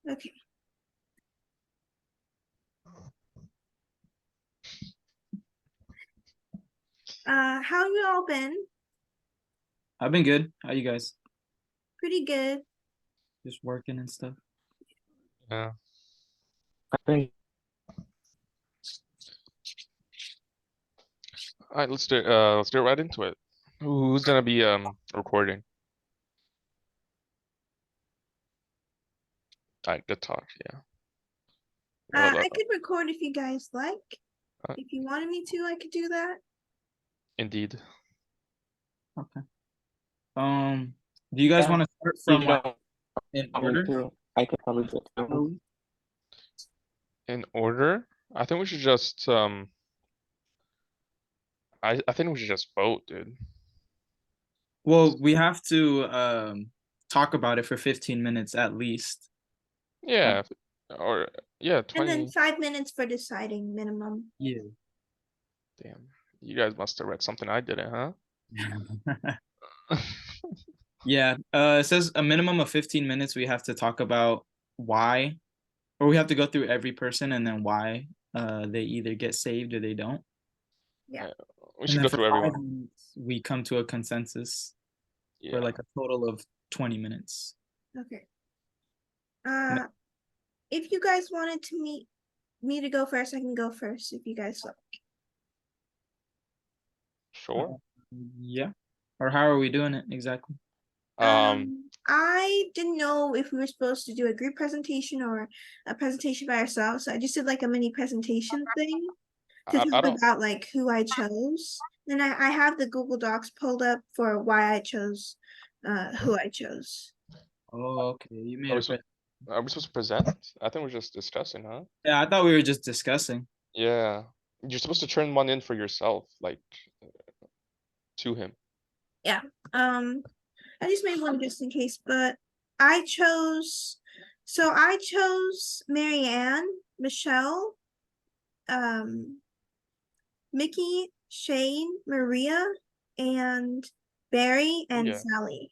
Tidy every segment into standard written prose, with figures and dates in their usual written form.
Okay. How have you all been? I've been good. How you guys? Pretty good. Just working and stuff. Yeah. I think. All right, let's do it right into it. Who's gonna be recording? All right, good talk. Yeah. I could record if you guys like. Uh, If you wanted me to, I could do that. Indeed. Okay. Do you guys Yeah, want to start you from like don't in want me order? to. I could probably do it too. In order, I think we should just I think we should just vote, dude. Well, we have to talk about it for 15 minutes at least. Yeah. Or yeah, And then 20. 5 minutes for deciding minimum. Yeah. Damn. You guys must have read something I didn't, huh? Yeah. It says a minimum of 15 minutes. We have to talk about why, or we have to go through every person and then why they either get saved or they don't. Yeah. We And should then go for through 5 everyone. minutes, we come to a consensus for Yeah. like a total of 20 minutes. Okay. If you guys wanted to me to go first, I can go first if you guys like. Sure. Yeah. Or how are we doing it exactly? I didn't know if we were supposed to do a group presentation or a presentation by ourselves. So I just did like a mini presentation thing to I talk don't about like who I chose. And I have the Google Docs pulled up for why I chose who I chose. Oh, okay. You are made we, a so, are we supposed to present? I think we're just discussing, huh? Yeah, I thought we were just discussing. Yeah. You're supposed to turn one in for yourself, like to him. Yeah. I just made one just in case, but I chose I chose Marianne, Michelle, um, Mickey, Shane, Maria, and Barry and Yeah. Sally.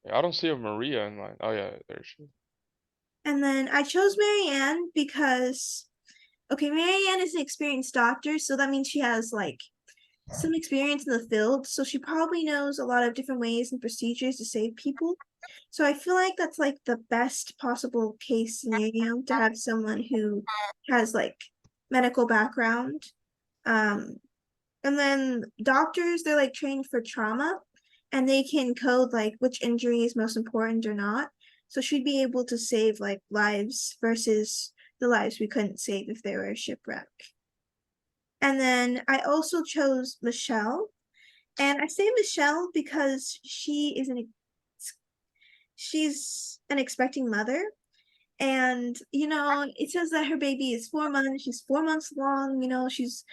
Yeah, I don't see a Maria in mine. Oh yeah, there she is. And then I chose Marianne because okay, Marianne is an experienced doctor, so that means she has like some experience in the field, so she probably knows a lot of different ways and procedures to save people. So I feel like that's like the best possible case scenario to have someone who has like medical background. Um, and then doctors, they're like trained for trauma and they can code like which injury is most important or not. So she'd be able to save like lives versus the lives we couldn't save if they were a shipwreck. And then I also chose Michelle. And I say Michelle because she's an expecting mother. And it says that her baby is 4 months. She's 4 months long. She's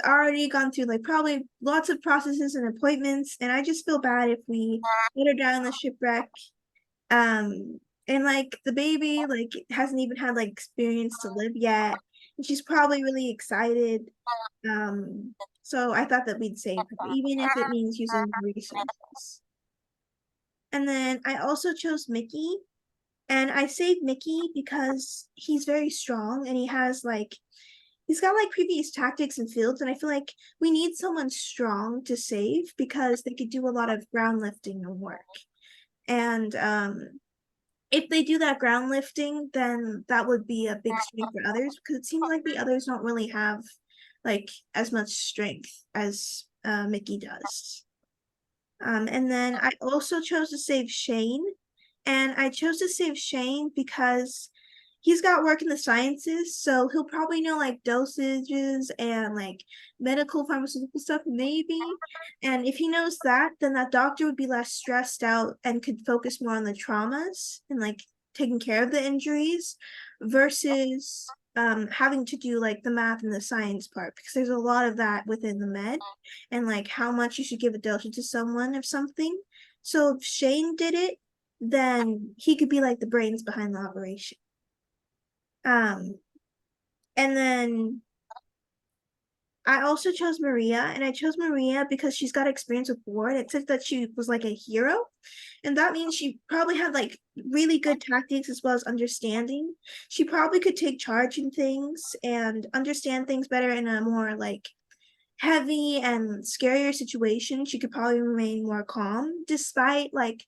already gone through like probably lots of processes and appointments. And I just feel bad if we let her down in the shipwreck. And like the baby like hasn't even had like experience to live yet. And she's probably really excited. So I thought that we'd save her, even if it means using resources. And then I also chose Mickey. And I saved Mickey because he's very strong and he's got like previous tactics and fields, and I feel like we need someone strong to save because they could do a lot of ground lifting and work. And if they do that ground lifting, then that would be a big strength for others because it seems like the others don't really have like as much strength as Mickey does. And then I also chose to save Shane. And I chose to save Shane because he's got work in the sciences, so he'll probably know like dosages and like medical pharmaceutical stuff, maybe. And if he knows that, then that doctor would be less stressed out and could focus more on the traumas and like taking care of the injuries versus having to do like the math and the science part because there's a lot of that within the med and like how much you should give a dosage to someone of something. So if Shane did it, then he could be like the brains behind the operation. Um, and then I also chose Maria, and I chose Maria because she's got experience with war. And it says that she was like a hero, And that means she probably had like really good tactics as well as understanding. She probably could take charge in things and understand things better in a more like heavy and scarier situation. She could probably remain more calm despite like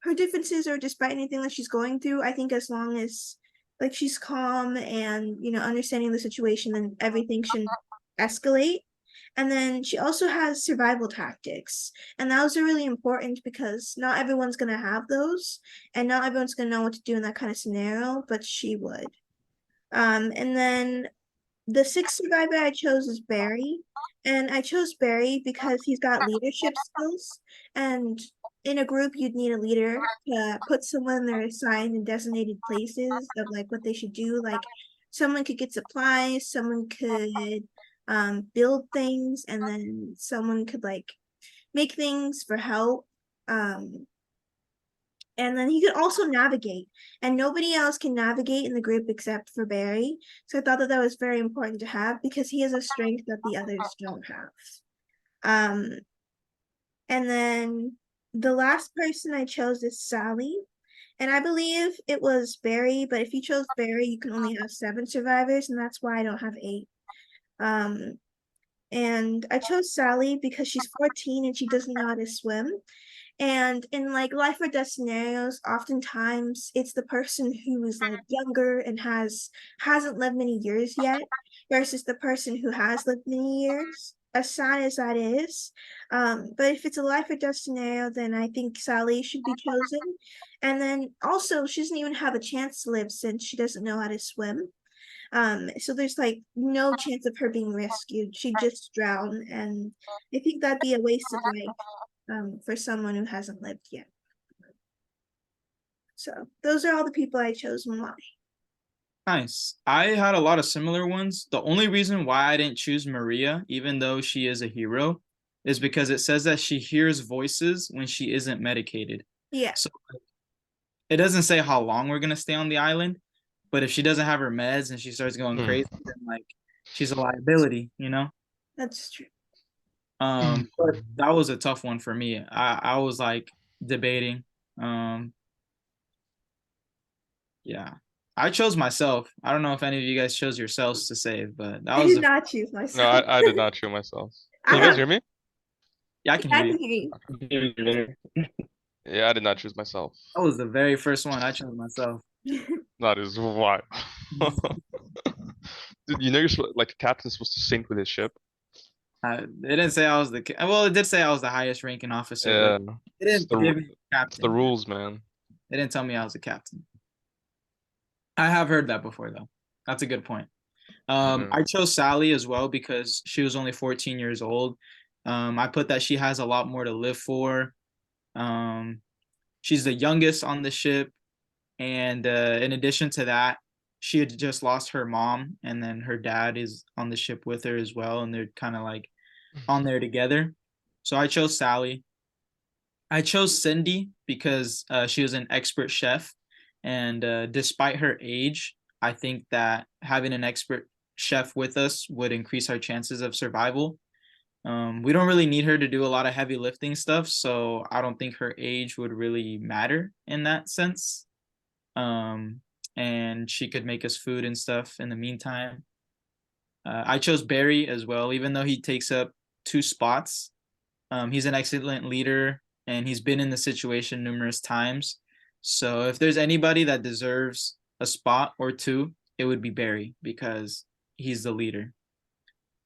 her differences or despite anything that she's going through. I think as long as like she's calm and understanding the situation, then everything shouldn't escalate. And then she also has survival tactics, and those are really important because not everyone's going to have those, and not everyone's going to know what to do in that kind of scenario, but she would. And then the sixth survivor I chose is Barry. And I chose Barry because he's got leadership skills. And in a group, you'd need a leader to put someone in their assigned and designated places of like what they should do. Like someone could get supplies, someone could build things, and then someone could like make things for help. And then he could also navigate, and nobody else can navigate in the group except for Barry. So I thought that that was very important to have because he has a strength that the others don't have. Um, and then the last person I chose is Sally. And I believe it was Barry, but if you chose Barry, you can only have 7 survivors, and that's why I don't have 8. And I chose Sally because she's 14 and she doesn't know how to swim. And in like life or death scenarios, oftentimes it's the person who is like younger and hasn't lived many years yet versus the person who has lived many years. As sad as that is, but if it's a life or death scenario, then I think Sally should be chosen. And then also, she doesn't even have a chance to live since she doesn't know how to swim. So there's like no chance of her being rescued. She'd just drown, and I think that'd be a waste of life for someone who hasn't lived yet. So those are all the people I chose and why. Nice. I had a lot of similar ones. The only reason why I didn't choose Maria, even though she is a hero, is because it says that she hears voices when she isn't medicated. Yeah, So it doesn't say how long we're gonna stay on the island, but if she doesn't have her meds and she starts going crazy, then like she's a liability, you know? that's true. But that was a tough one for me. I was like debating. Yeah. I chose myself. I don't know if any of you guys chose yourselves to save, but that I was did the not choose No, myself. I did not choose myself. I Can you guys have- hear me? yeah, I can Yeah, I hear you. can hear you. Yeah, I did not choose myself. That was the very first one. I chose myself. That is wild. Dude, you know like a captain's supposed to sync with his ship. It didn't say I was the well, it did say I was the highest ranking officer, Yeah, but it it's didn't give me it's captain. the rules, man. It didn't tell me I was a captain. I have heard that before though. That's a good point. I chose Sally as well because she was only 14 years old. I put that she has a lot more to live for. She's the youngest on the ship, and in addition to that, she had just lost her mom, and then her dad is on the ship with her as well, and they're kind of like on there together. So I chose Sally. I chose Cindy because she was an expert chef, and despite her age, I think that having an expert chef with us would increase our chances of survival. We don't really need her to do a lot of heavy lifting stuff, so I don't think her age would really matter in that sense. And she could make us food and stuff in the meantime. I chose Barry as well, even though he takes up 2 spots. He's an excellent leader, and he's been in the situation numerous times. So if there's anybody that deserves a spot or 2, it would be Barry because he's the leader.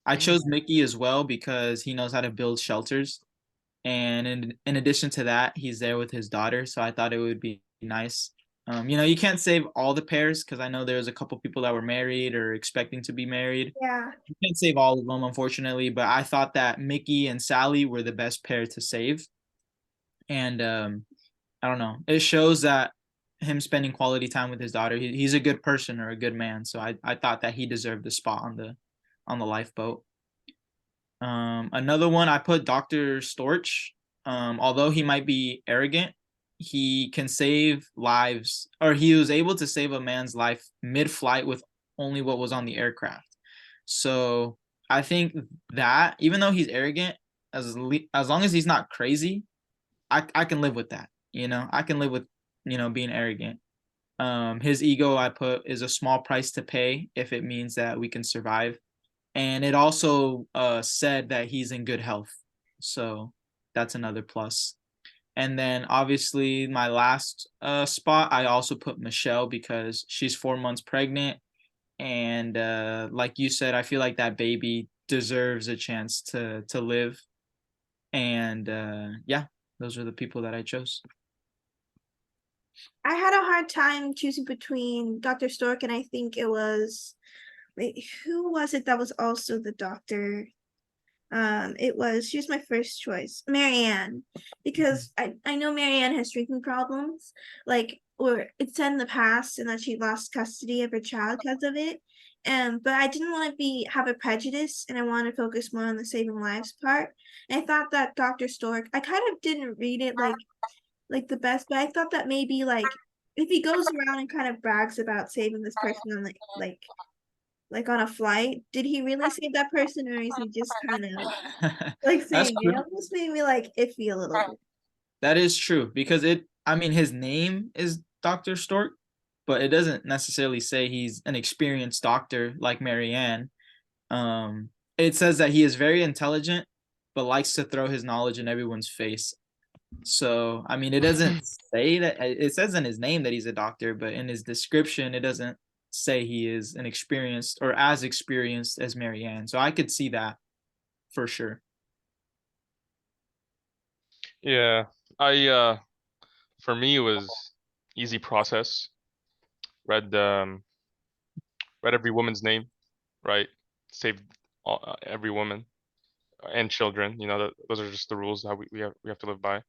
I chose Mickey as well because he knows how to build shelters. And in addition to that, he's there with his daughter. So I thought it would be nice. You can't save all the pairs because I know there's a couple people that were married or expecting to be married. Yeah. You can't save all of them, unfortunately, but I thought that Mickey and Sally were the best pair to save. And I don't know. It shows that him spending quality time with his daughter, he's a good person or a good man. So I thought that he deserved a spot on the lifeboat. Another one I put Dr. Storch. Although he might be arrogant, he can save lives, or he was able to save a man's life mid-flight with only what was on the aircraft. So I think that even though he's arrogant, as long as he's not crazy, I can live with that. I can live with, being arrogant. His ego I put is a small price to pay if it means that we can survive. And it also said that he's in good health. So that's another plus. And then obviously my last spot, I also put Michelle because she's 4 months pregnant. And like you said, I feel like that baby deserves a chance to live. And yeah, those are the people that I chose. I had a hard time choosing between Dr. Stork and I think it was, wait, who was it that was also the doctor? She was my first choice, Marianne, because I know Marianne has drinking problems, like, or it's said in the past, and that she lost custody of her child because of it. But I didn't want to have a prejudice, and I wanted to focus more on the saving lives part. And I thought that Dr. Stork, I kind of didn't read it like the best, but I thought that maybe like if he goes around and kind of brags about saving this person on like on a flight, did he really save that person, or is he just kind of like That's saying it? true. Almost made me like iffy a little bit. That is true because his name is Dr. Stork, but it doesn't necessarily say he's an experienced doctor like Marianne. It says that he is very intelligent, but likes to throw his knowledge in everyone's face. So, it doesn't say that. It says in his name that he's a doctor, but in his description, it doesn't say he is an experienced or as experienced as Marianne. So I could see that for sure. Yeah, for me it was easy process. Read every woman's name, right? Saved every woman and children. Those are just the rules that we have to live by.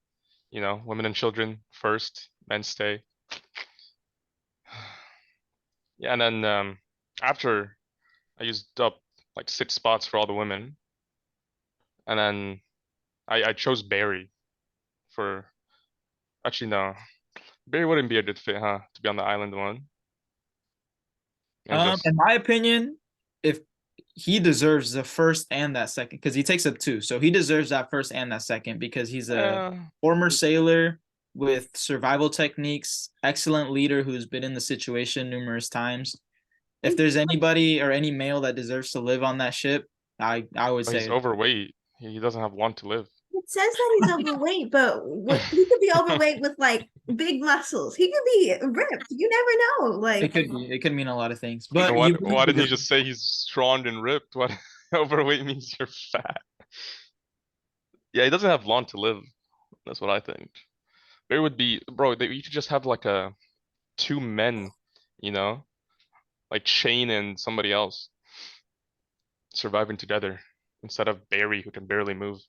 Women and children first, men stay. Yeah, and then after I used up like 6 spots for all the women, and then I chose Barry for. Actually, no, Barry wouldn't be a good fit, huh? To be on the island one. And just In my opinion, if he deserves the first and that second, because he takes up 2, so he deserves that first and that second because he's a former sailor with survival techniques, excellent leader who's been in the situation numerous times. If there's anybody or any male that deserves to live on that ship, I would but say he's overweight. He doesn't have one to live. It says that he's overweight, but he could be overweight with like big muscles. He could be ripped. You never know. it Like could be. It could mean a lot of things. But Why didn't he just say he's strong and ripped? What overweight means you're fat. Yeah, he doesn't have long to live. That's what I think. There would be, bro. You could just have like 2 men, you know, like Shane and somebody else surviving together instead of Barry who can barely move.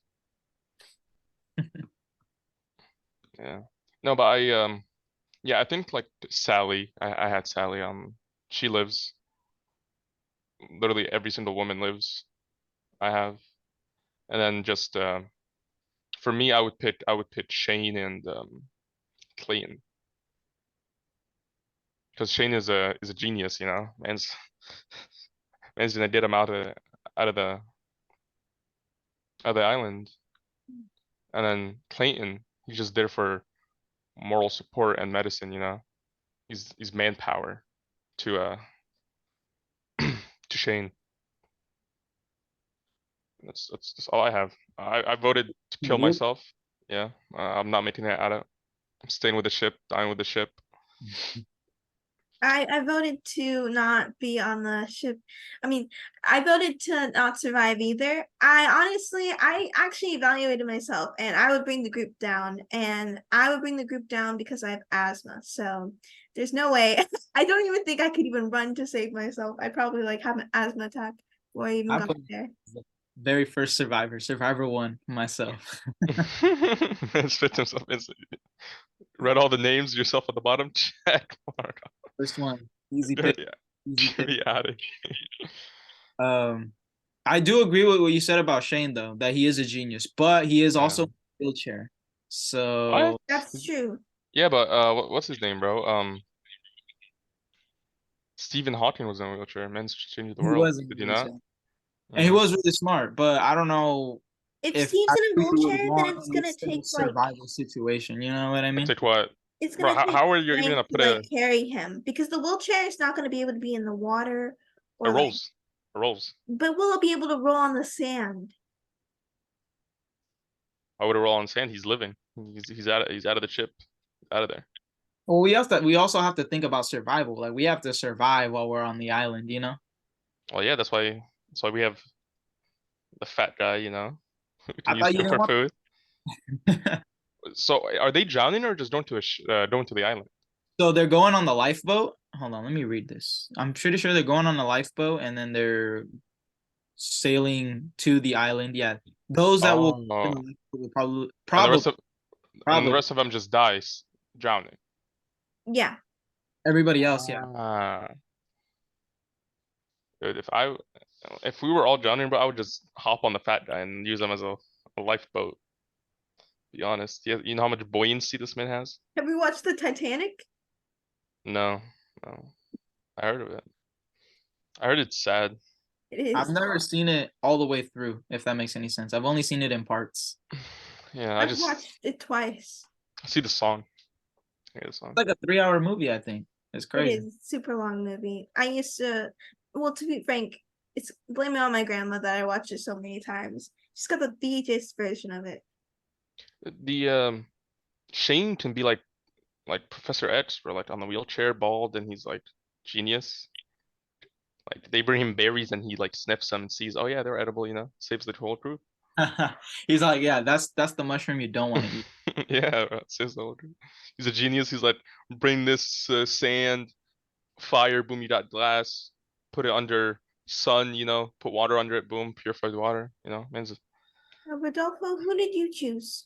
Yeah. No, but I think like Sally. I had Sally. She lives. Literally every single woman lives. I have, and then just for me, I would pick Shane and Clayton because Shane is a genius. Man's gonna get him out of the island, and then Clayton, he's just there for moral support and medicine. He's manpower to to Shane. That's all I have. I voted to kill myself. Yeah, I'm not making it out of. I'm staying with the ship, dying with the ship. I voted to not be on the ship. I mean, I voted to not survive either. I actually evaluated myself, and I would bring the group down, and I would bring the group down because I have asthma. So there's no way. I don't even think I could even run to save myself. I'd probably like have an asthma attack before I even got there. Very first Survivor 1 myself. Spit himself instantly. Read all the names yourself at the bottom. Check mark. First one, easy pick. Easy pick. Be out of here. I do agree with what you said about Shane though, that he is a genius, but he is also a wheelchair. So what? That's true. Yeah, but what's his name, bro? Stephen Hawking was in a wheelchair. Man's changed the world. Did you not? And he was really smart, but I don't know. If if Steve's in a Ashley was wheelchair, then gone, it's gonna it's still a take like survival situation. You know what I mean? Take what? it's Bro, gonna take how are you even gonna strength to put like carry him because the wheelchair is not gonna be able to be in the water it or like, rolls? It rolls. but will it be able to roll on the sand? I would roll on sand. He's living. He's out of the chip. Out of there. Well, we also have to think about survival. Like we have to survive while we're on the island, you know? Well, yeah, that's why we have the fat guy, you know. We I can use thought you him didn't for want food. So are they drowning or just going to the island? So they're going on the lifeboat. Hold on, let me read this. I'm pretty sure they're going on the lifeboat and then they're sailing to the island. Yeah. Those that will Oh, will and then the probably rest of them just dies drowning. Yeah. everybody else, yeah. Ah. Dude, if we were all drowning, bro, I would just hop on the fat guy and use him as a lifeboat. Be honest. You know how much buoyancy this man has? Have we watched the Titanic? No, no. I heard of it. I heard it's sad. It I've is. never seen it all the way through, if that makes any sense. I've only seen it in parts. Yeah, I I've just watched it twice. see the song. I hear the song. It's like a 3-hour movie, I think. It's It crazy. is a super long movie. I used to, well, to be frank, it's blame it on my grandma that I watched it so many times. She's got the VHS version of it. The Shane can be like Professor X, or like on the wheelchair, bald, and he's like genius. Like they bring him berries and he like sniffs them and sees, oh yeah, they're edible, you know, saves the whole crew. He's like, yeah, that's the mushroom you don't want to eat. Yeah, bro, saves the whole crew. He's a genius. He's like, bring this sand, fire, boom, you got glass, put it under sun, you know, put water under it, boom, purified water, you know, man's Rodolfo, who did you choose?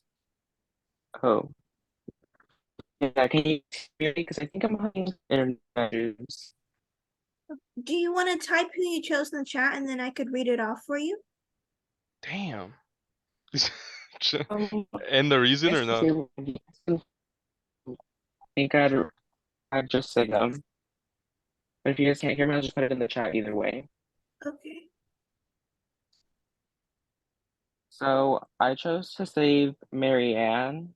Oh. Yeah, can you hear me? Because I think I'm having internet issues. Do you want to type who you chose in the chat and then I could read it off for you? damn. Um, And the reason or yes, no? I think I'd just say them. But if you guys can't hear me, I'll just put it in the chat either way. Okay. So I chose to save Mary Ann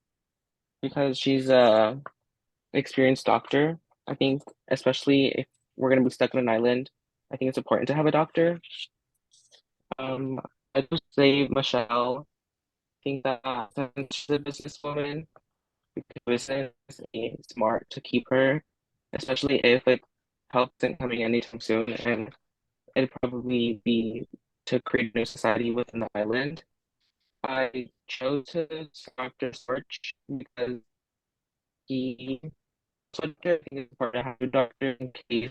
because she's a experienced doctor. I think especially if we're gonna be stuck on an island, I think it's important to have a doctor. I just save Michelle. I think that since she's a businesswoman, because business is smart to keep her, especially if like help isn't coming anytime soon, and it'd probably be to create a new society within the island. I chose Dr. Sorch because he doctor, I think it's important to have a doctor in case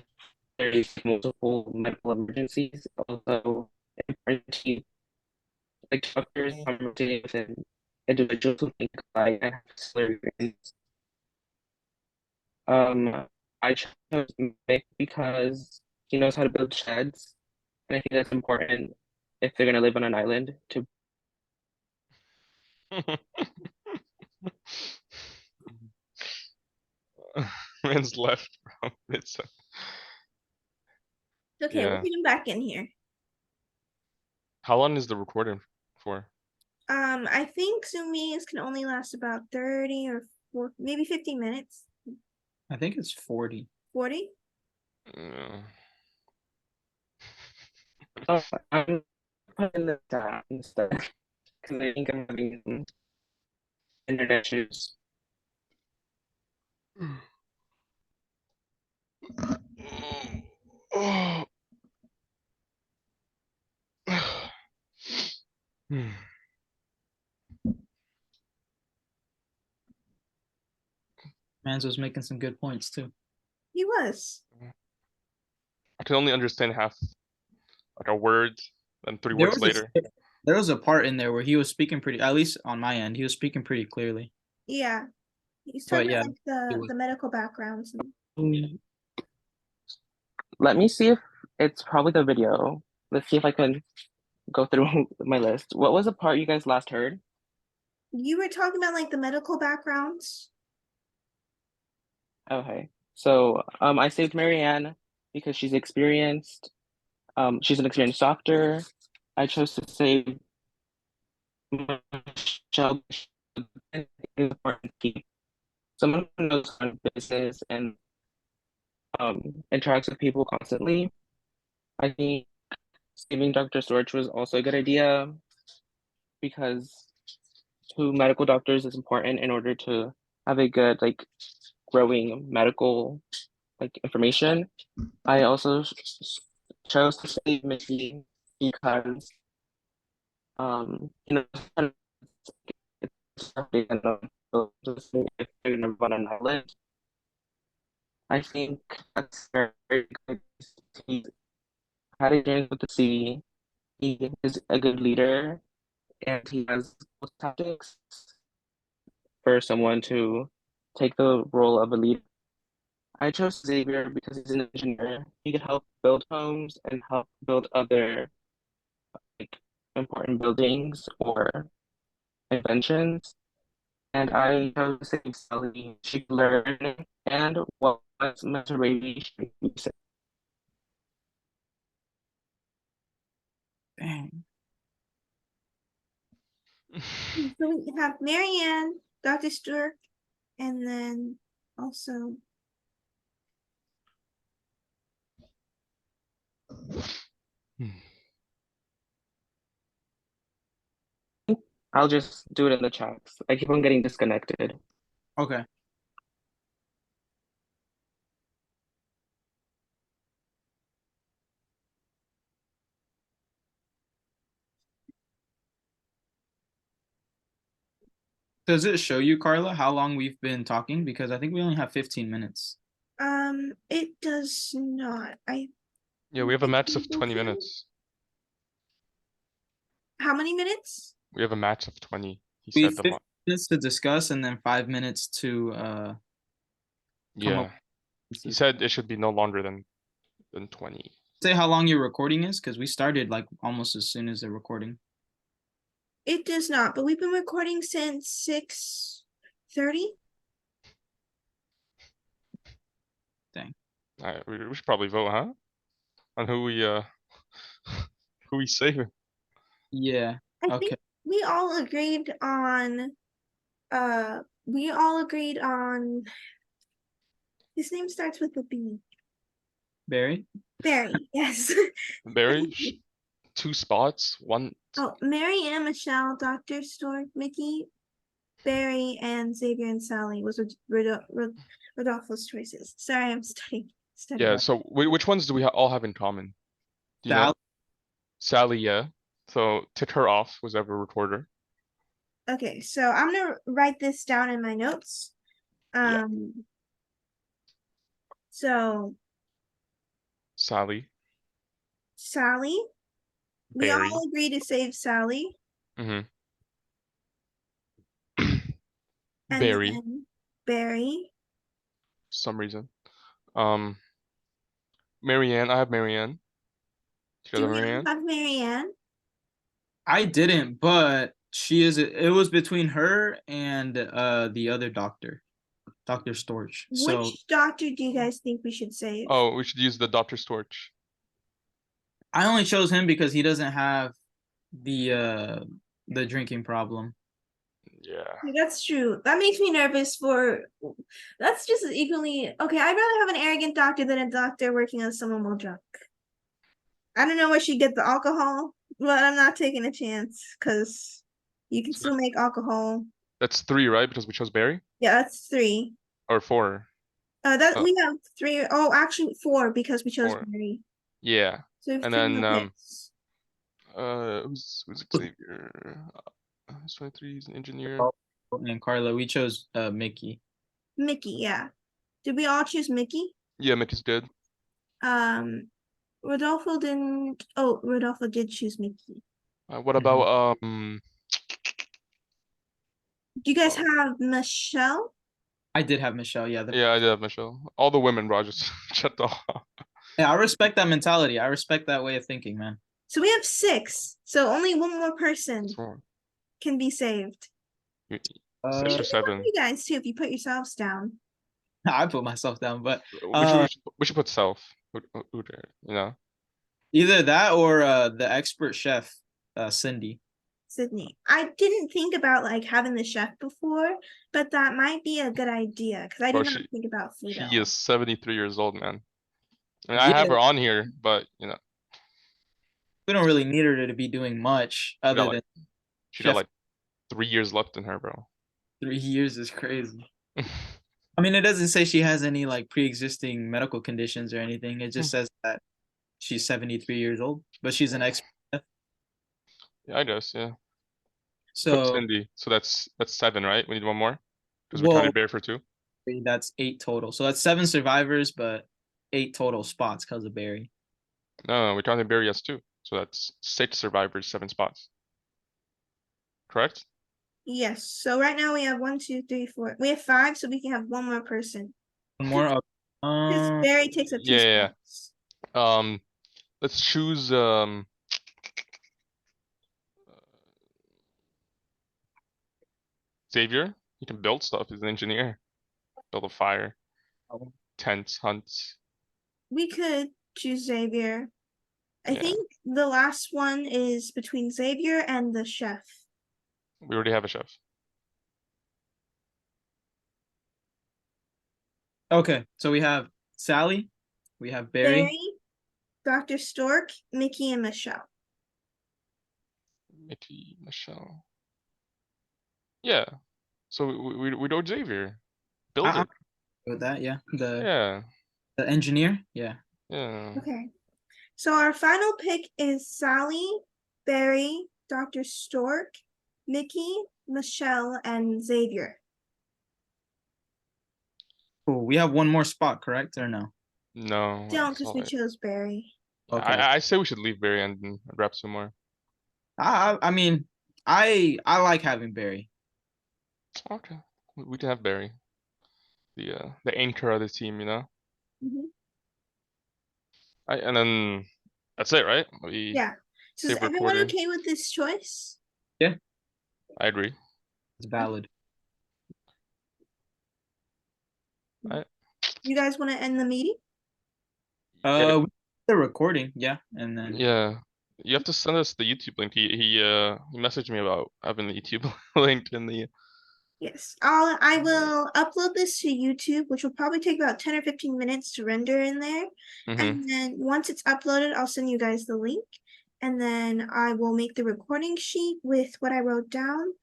there is multiple medical emergencies. Also, important to keep like doctors conversating with individuals who think alike and have similar experiences. I chose Mick because he knows how to build sheds, and I think that's important if they're gonna live on an island to Man's left, bro. It's Okay, we'll yeah. get him back in here. How long is the recording for? I think Zoom meetings can only last about 30 or 4, maybe 15 minutes. I think it's 40. 40? Yeah. Oh, I'm putting the chat instead because I think I'm having internet issues. Oh. Hmm. Mans was making some good points too. He was. I can only understand half, like a word, and three There words was later. there was a part in there where he was speaking pretty, at least on my end, he was speaking pretty clearly. Yeah. He's But talking yeah, about like was. the medical backgrounds. Let me see if it's probably the video. Let's see if I can go through my list. What was the part you guys last heard? You were talking about like the medical backgrounds. Okay. So I saved Marianne because she's experienced. She's an experienced doctor. I chose to save Michelle is important to keep someone who knows how to business and interacts with people constantly. I think saving Dr. Storch was also a good idea because two medical doctors is important in order to have a good like growing medical like information. I also chose to save Mickey because you know it's something I know just if they're gonna run an island. I think that's very good. He had experience with the sea. He is a good leader and he has those tactics for someone to take the role of a leader. I chose Xavier because he's an engineer. He could help build homes and help build other like important buildings or inventions. And I chose to save Sally. She could learn and was Maserati she could use it. Dang. So we have Marianne, Dr. Stewart, and then also I'll just do it in the chats. I keep on getting disconnected. Okay. Does it show you, Carla, how long we've been talking? Because I think we only have 15 minutes. it does not. Yeah, we have a I max of think 20 so. minutes. How many minutes? We have a max of 20. He We said have the 15 minutes to discuss and then 5 minutes to come yeah. up. He said it should be no longer than 20. Say how long your recording is, because we started like almost as soon as the recording. It does not, but we've been recording since 6:30. Alright, we should probably vote, huh? On who we who we saving. Yeah. I Okay. think we all agreed on his name starts with a B. Barry. Barry, yes. Barry, 2 spots, 1. Oh, Mary and Michelle, Dr. Stork, Mickey, Barry, and Xavier and Sally was Rodolfo's choices. Sorry, I'm studying. Yeah, so which ones do we all have in common? Do you know? Sal. Sally, yeah. So tick her off, was ever recorder. Okay, so I'm gonna write this down in my notes. Yeah. So Sally, Sally, we Barry. all agree to save Sally, Mm-hmm. and Barry, then Barry. some reason. Marianne, I have Marianne. Do you Do have we all Marianne? have Marianne? I didn't, but she is. It was between her and the other doctor, Dr. Storch. So Which doctor do you guys think we should save? Oh, we should use the Dr. Storch. I only chose him because he doesn't have the drinking problem. Yeah. That's true. That makes me nervous for. That's just as equally okay. I'd rather have an arrogant doctor than a doctor working on someone while drunk. I don't know where she get the alcohol, but I'm not taking a chance because you can still make alcohol. That's 3, right? Because we chose Barry? Yeah, that's 3. Or 4? That Oh. we have 3. Oh, actually 4 because we chose 4. Mary. Yeah. So we have And 3 then more picks. who's Xavier? He's 23, he's an engineer. And Carla, we chose Mickey. Mickey, yeah. Did we all choose Mickey? Yeah, Mickey's good. Rodolfo didn't. Oh, Rodolfo did choose Mickey. What about Do you guys have Michelle? I did have Michelle. Yeah. yeah, I did have Michelle. All the women, bro, just shut off. Yeah, I respect that mentality. I respect that way of thinking, man. So we have 6. So only one more person can be saved. 6 Maybe or 7. you guys too, if you put yourselves down. I put myself down, but We should put self. Who dare, you know? either that or the expert chef, Cindy. Sydney. I didn't think about like having the chef before, but that might be a good idea because I Bro, did not think about food at She all. is 73 years old, man. I mean, I Yeah. have her on here, but you know, We don't really need her to be doing much other like- than she got chef. like 3 years left in her, bro. 3 years is crazy. I mean, it doesn't say she has any like pre-existing medical conditions or anything. It just says that she's 73 years old, but she's an expert. Yeah, I guess, yeah. Put So Cindy. So that's 7, right? We need one more because we Well- counted Bear for 2. that's 8 total. So that's 7 survivors, but 8 total spots because of Barry. No, we counted Barry as 2, so that's 6 survivors, 7 spots. Correct? Yes. So right now we have 1, 2, 3, 4. We have 5, so we can have one more person. One more up. Because Barry takes up 2 yeah. spots. Let's choose Xavier. He can build stuff. He's an engineer. Build a fire, tents, hunts. We could choose Xavier. I Yeah. think the last one is between Xavier and the chef. We already have a chef. Okay, so we have Sally, we have Barry. Barry, Dr. Stork, Mickey, and Michelle. Mickey, Michelle. Yeah. So we do Xavier. Build I- it. With that, yeah. Yeah. The engineer, yeah. Yeah. Okay. So our final pick is Sally, Barry, Dr. Stork, Mickey, Michelle, and Xavier. Cool. We have one more spot, correct or no? No. Don't that's because all we right. chose Barry. Okay. I say we should leave Barry and grab some more. I mean, I like having Barry. Okay. We can have Barry. The anchor of the team, you know? Mhm. And then that's it, right? Yeah. So is save everyone recorder. okay with this choice? I agree. It's valid. You guys want to end the meeting? The recording, yeah, and then Yeah. You have to send us the YouTube link. He messaged me about having the YouTube linked in the Yes. I will upload this to YouTube, which will probably take about 10 or 15 minutes to render in there. Mhm. And then once it's uploaded, I'll send you guys the link. And then I will make the recording sheet with what I wrote down.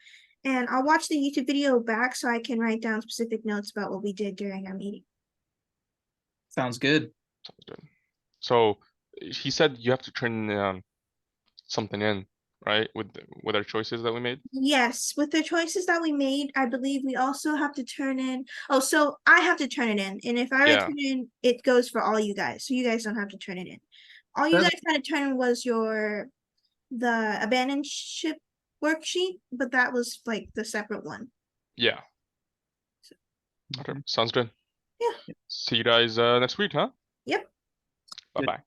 And I'll watch the YouTube video back so I can write down specific notes about what we did during our meeting. sounds good. Sounds good. So he said you have to turn something in, right? With our choices that we made. Yes, with the choices that we made, I believe we also have to turn in. Oh, so I have to turn it in. And if I Yeah. turn it in, it goes for all you guys. So you guys don't have to turn it in. All you Does- guys had to turn in was the abandoned ship worksheet, but that was like the separate one. Yeah. Okay. Sounds good. Yeah. See you guys next week, huh? Yep. Bye bye.